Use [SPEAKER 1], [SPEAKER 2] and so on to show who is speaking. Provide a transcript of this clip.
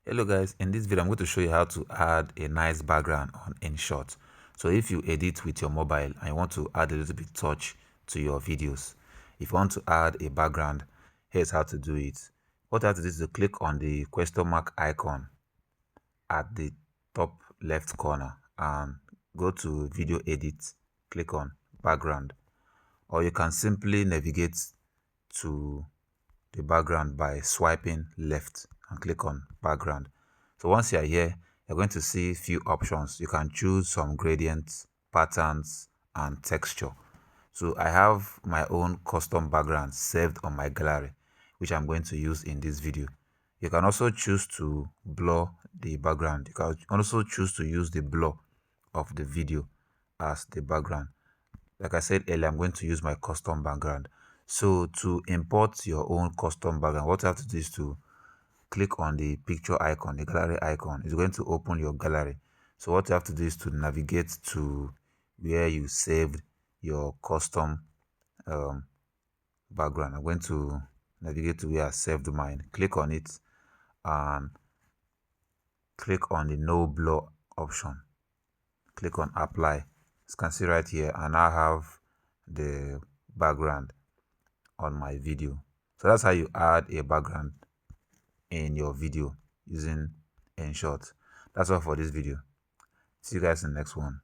[SPEAKER 1] Hello guys, in this video I'm going to show you how to add a nice background on InShot. So if you edit with your mobile and you want to add a little bit touch to your videos, if you want to add a background, here's how to do it. What you have to do is to click on the question mark icon at the top left corner and go to video edit, click on background, or you can simply navigate to the background by swiping left and click on background. So once you are here, you're going to see few options. You can choose some gradients, patterns, and texture. So I have my own custom background saved on my gallery, which I'm going to use in this video. You can also choose to blur the background. You can also choose to use the blur of the video as the background. Like I said earlier, I'm going to use my custom background. So to import your own custom background, what you have to do is to click on the picture icon, the gallery icon. It's going to open your gallery. So what you have to do is to navigate to where you saved your custom background. I'm going to navigate to where I saved mine. Click on it and click on the no blur option. Click on apply. As you can see right here, and I have the background on my video. So that's how you add a background in your video using InShot. That's all for this video. See you guys in the next one.